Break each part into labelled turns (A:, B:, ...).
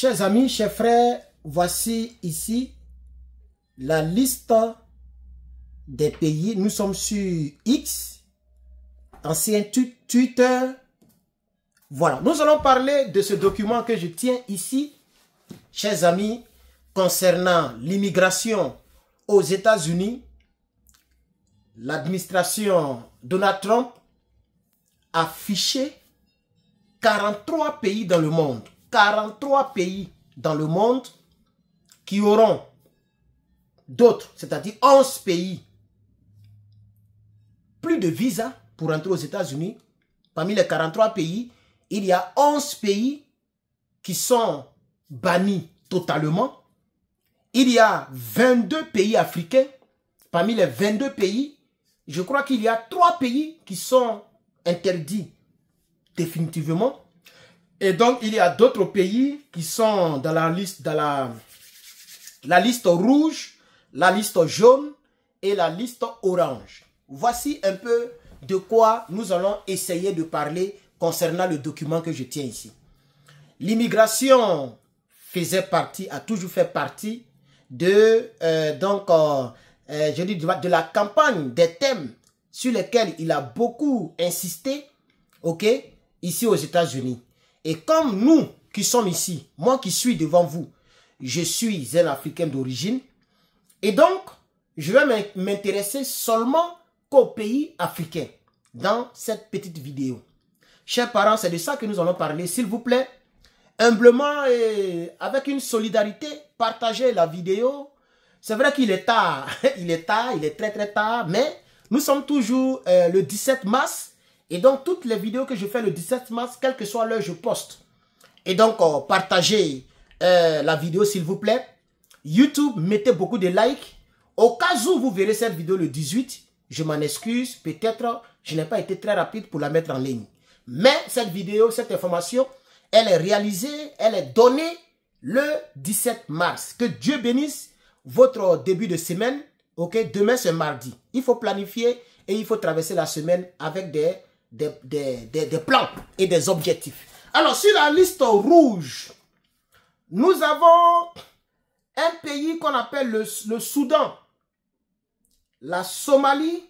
A: Chers amis, chers frères, voici ici la liste des pays. Nous sommes sur X, ancien Twitter. Voilà, nous allons parler de ce document que je tiens ici, chers amis, concernant l'immigration aux États-Unis. L'administration Donald Trump a fiché 43 pays dans le monde. 43 pays dans le monde qui auront d'autres, c'est-à-dire 11 pays, plus de visa pour entrer aux États-Unis. Parmi les 43 pays, il y a 11 pays qui sont bannis totalement. Il y a 22 pays africains. Parmi les 22 pays, je crois qu'il y a 3 pays qui sont interdits définitivement. Et donc, il y a d'autres pays qui sont dans la liste, la liste rouge, la liste jaune et la liste orange. Voici un peu de quoi nous allons essayer de parler concernant le document que je tiens ici. L'immigration faisait partie, a toujours fait partie de, je dis de la campagne, des thèmes sur lesquels il a beaucoup insisté, ok, ici aux États-Unis. Et comme nous qui sommes ici, moi qui suis devant vous, je suis un Africain d'origine. Et donc, je vais m'intéresser seulement qu'aux pays africains dans cette petite vidéo. Chers parents, c'est de ça que nous allons parler. S'il vous plaît, humblement et avec une solidarité, partagez la vidéo. C'est vrai qu'il est tard, il est très très tard, mais nous sommes toujours le 17 mars. Et donc, toutes les vidéos que je fais le 17 mars, quelle que soit l'heure, je poste. Et donc, partagez la vidéo, s'il vous plaît. YouTube, mettez beaucoup de likes. Au cas où vous verrez cette vidéo le 18, je m'en excuse. Peut-être, je n'ai pas été très rapide pour la mettre en ligne. Mais cette vidéo, cette information, elle est réalisée, elle est donnée le 17 mars. Que Dieu bénisse votre début de semaine. Ok, demain, c'est mardi. Il faut planifier et il faut traverser la semaine avec des plans et des objectifs. Alors, sur la liste rouge, nous avons un pays qu'on appelle le Soudan, la Somalie,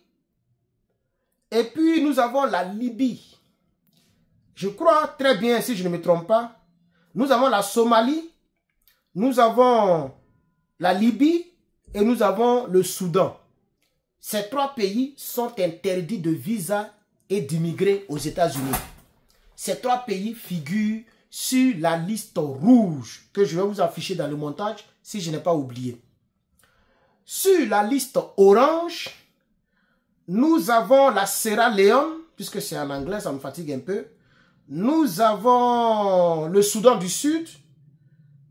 A: et puis nous avons la Libye. Je crois très bien, si je ne me trompe pas, nous avons la Somalie, nous avons la Libye et nous avons le Soudan. Ces 3 pays sont interdits de visa et d'immigrer aux États-Unis. Ces 3 pays figurent sur la liste rouge que je vais vous afficher dans le montage si je n'ai pas oublié. Sur la liste orange, nous avons la Sierra Leone, puisque c'est en anglais, ça me fatigue un peu. Nous avons le Soudan du Sud.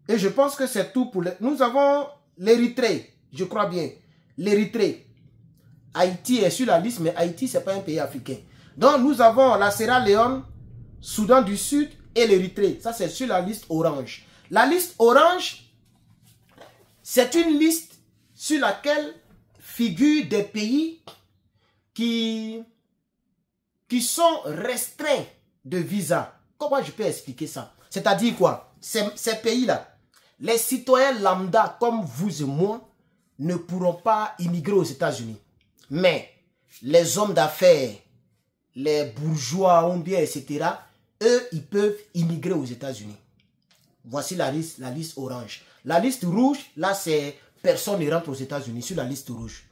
A: Et je pense que c'est tout pour les... Nous avons l'Érythrée, je crois bien. L'Érythrée. Haïti est sur la liste, mais Haïti, ce n'est pas un pays africain. Donc, nous avons la Sierra Leone, Soudan du Sud et l'Érythrée. Ça, c'est sur la liste orange. La liste orange, c'est une liste sur laquelle figurent des pays qui sont restreints de visa. Comment je peux expliquer ça? C'est-à-dire quoi? Ces pays-là, les citoyens lambda comme vous et moi ne pourront pas immigrer aux États-Unis. Mais les hommes d'affaires, les bourgeois, etc., eux, ils peuvent immigrer aux États-Unis. Voici la liste orange. La liste rouge, là, c'est personne ne rentre aux États-Unis sur la liste rouge.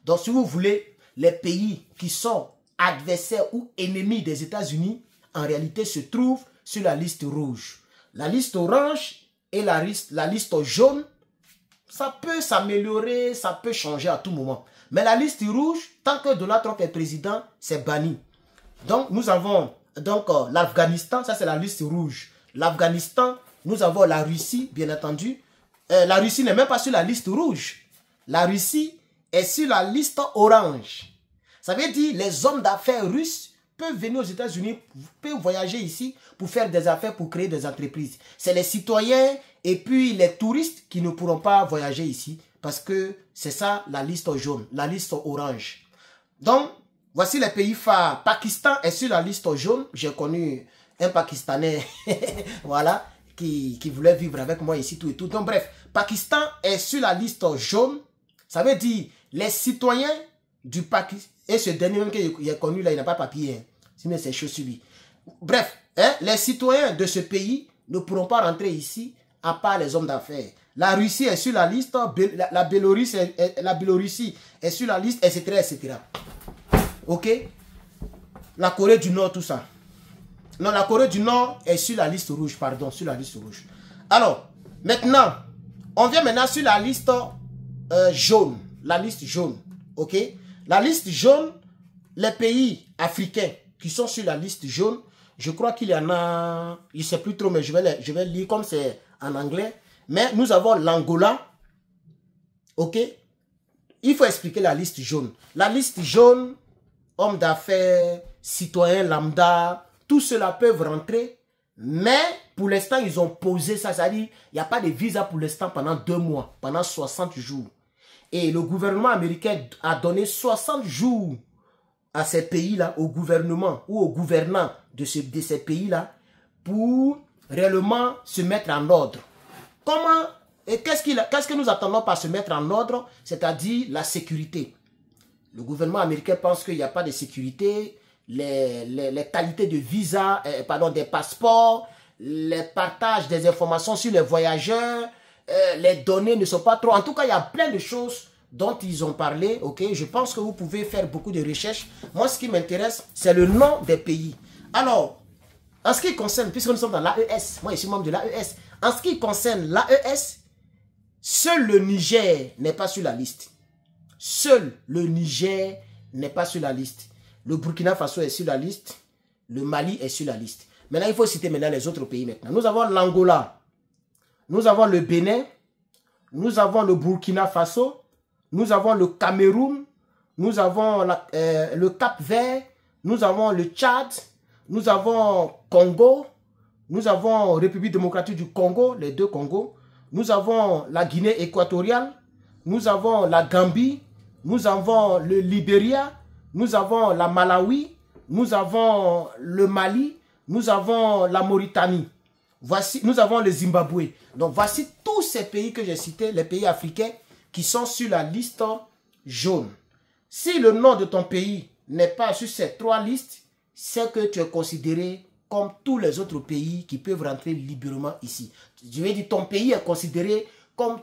A: Donc, si vous voulez, les pays qui sont adversaires ou ennemis des États-Unis, en réalité, se trouvent sur la liste rouge. La liste orange et la liste jaune, ça peut s'améliorer, ça peut changer à tout moment. Mais la liste rouge, tant que Donald Trump est président, c'est banni. Donc, nous avons l'Afghanistan, ça c'est la liste rouge. L'Afghanistan, nous avons la Russie, bien entendu. La Russie n'est même pas sur la liste rouge. La Russie est sur la liste orange. Ça veut dire les hommes d'affaires russes peuvent venir aux États-Unis, peuvent voyager ici pour faire des affaires, pour créer des entreprises. C'est les citoyens et puis les touristes qui ne pourront pas voyager ici parce que c'est ça la liste jaune, la liste orange. Donc, voici les pays phares. Pakistan est sur la liste jaune. J'ai connu un Pakistanais, voilà, qui voulaient vivre avec moi ici, tout et tout. Donc bref, Pakistan est sur la liste jaune. Ça veut dire les citoyens du Pakistan. Et ce dernier même qu'il a connu là, il n'a pas de papier. Hein. Sinon c'est chaud sur lui. Bref, hein, les citoyens de ce pays ne pourront pas rentrer ici à part les hommes d'affaires. La Russie est sur la liste, la Biélorussie est sur la liste, etc., etc. Ok? La Corée du Nord, tout ça. Non, la Corée du Nord est sur la liste rouge, pardon, sur la liste rouge. Alors, maintenant, on vient maintenant sur la liste jaune. La liste jaune, ok? La liste jaune, les pays africains qui sont sur la liste jaune, je crois qu'il y en a, je ne sais plus trop, mais je vais lire comme c'est en anglais. Mais nous avons l'Angola, ok? Il faut expliquer la liste jaune. La liste jaune, hommes d'affaires, citoyens lambda, tout cela peuvent rentrer, mais pour l'instant, ils ont posé ça. C'est-à-dire, il n'y a pas de visa pour l'instant pendant 2 mois, pendant 60 jours. Et le gouvernement américain a donné 60 jours à ces pays-là, au gouvernement ou aux gouvernants de ces pays-là, pour réellement se mettre en ordre. Comment et qu'est-ce que nous attendons par se mettre en ordre? C'est-à-dire la sécurité. Le gouvernement américain pense qu'il n'y a pas de sécurité. Les qualités de visa, des passeports, les partages des informations sur les voyageurs, les données ne sont pas trop. En tout cas, il y a plein de choses dont ils ont parlé. Ok, je pense que vous pouvez faire beaucoup de recherches. Moi, ce qui m'intéresse, c'est le nom des pays. Alors, en ce qui concerne, puisque nous sommes dans l'AES, moi je suis membre de l'AES, en ce qui concerne l'AES, seul le Niger n'est pas sur la liste. Seul le Niger n'est pas sur la liste. Le Burkina Faso est sur la liste. Le Mali est sur la liste. Maintenant, il faut citer maintenant les autres pays maintenant. Nous avons l'Angola. Nous avons le Bénin. Nous avons le Burkina Faso. Nous avons le Cameroun. Nous avons le Cap-Vert. Nous avons le Tchad. Nous avons Congo. Nous avons République démocratique du Congo, les 2 Congos. Nous avons la Guinée équatoriale. Nous avons la Gambie. Nous avons le Libéria. Nous avons la Malawi, nous avons le Mali, nous avons la Mauritanie. Voici, nous avons le Zimbabwe. Donc voici tous ces pays que j'ai cités, les pays africains qui sont sur la liste jaune. Si le nom de ton pays n'est pas sur ces 3 listes, c'est que tu es considéré comme tous les autres pays qui peuvent rentrer librement ici. Je veux dire, ton pays est considéré comme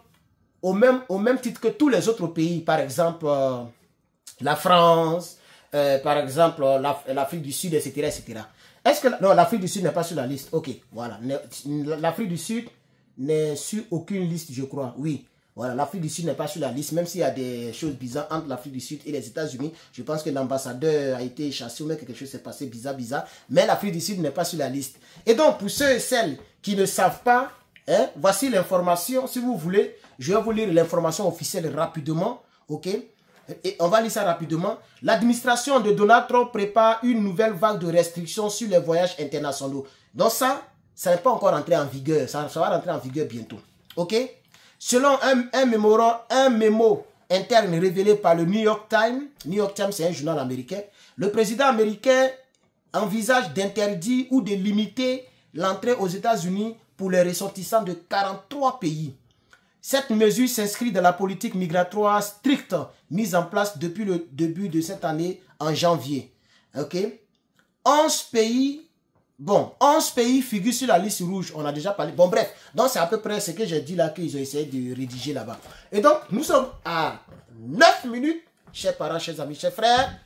A: au même titre que tous les autres pays, par exemple la France, par exemple l'Afrique du Sud, etc. etc. Est-ce que... Non, l'Afrique du Sud n'est pas sur la liste. Ok, voilà. L'Afrique du Sud n'est sur aucune liste, je crois. Oui, voilà. L'Afrique du Sud n'est pas sur la liste, même s'il y a des choses bizarres entre l'Afrique du Sud et les États-Unis. Je pense que l'ambassadeur a été chassé ou même quelque chose s'est passé bizarre. Mais l'Afrique du Sud n'est pas sur la liste. Et donc, pour ceux et celles qui ne savent pas, hein, voici l'information. Si vous voulez, je vais vous lire l'information officielle rapidement. Ok? Et on va lire ça rapidement. L'administration de Donald Trump prépare une nouvelle vague de restrictions sur les voyages internationaux. Donc ça n'est pas encore entré en vigueur. Ça va rentrer en vigueur bientôt. Ok? Selon un mémo interne révélé par le New York Times, c'est un journal américain, le président américain envisage d'interdire ou de limiter l'entrée aux États-Unis pour les ressortissants de 43 pays. Cette mesure s'inscrit dans la politique migratoire stricte mise en place depuis le début de cette année en janvier. Ok? 11 pays figurent sur la liste rouge. On a déjà parlé. Bon, bref. Donc, c'est à peu près ce que j'ai dit là qu'ils ont essayé de rédiger là-bas. Et donc, nous sommes à 9 minutes. Chers parents, chers amis, chers frères.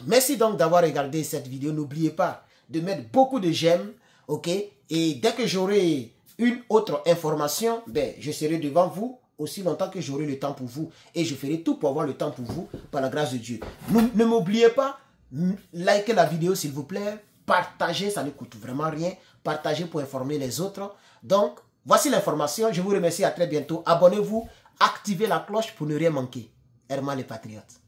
A: Merci donc d'avoir regardé cette vidéo. N'oubliez pas de mettre beaucoup de j'aime. Ok? Et dès que j'aurai une autre information, ben, je serai devant vous aussi longtemps que j'aurai le temps pour vous. Et je ferai tout pour avoir le temps pour vous, par la grâce de Dieu. Ne m'oubliez pas, likez la vidéo s'il vous plaît. Partagez, ça ne coûte vraiment rien. Partagez pour informer les autres. Donc, voici l'information. Je vous remercie, à très bientôt. Abonnez-vous, activez la cloche pour ne rien manquer. Herman les Patriotes.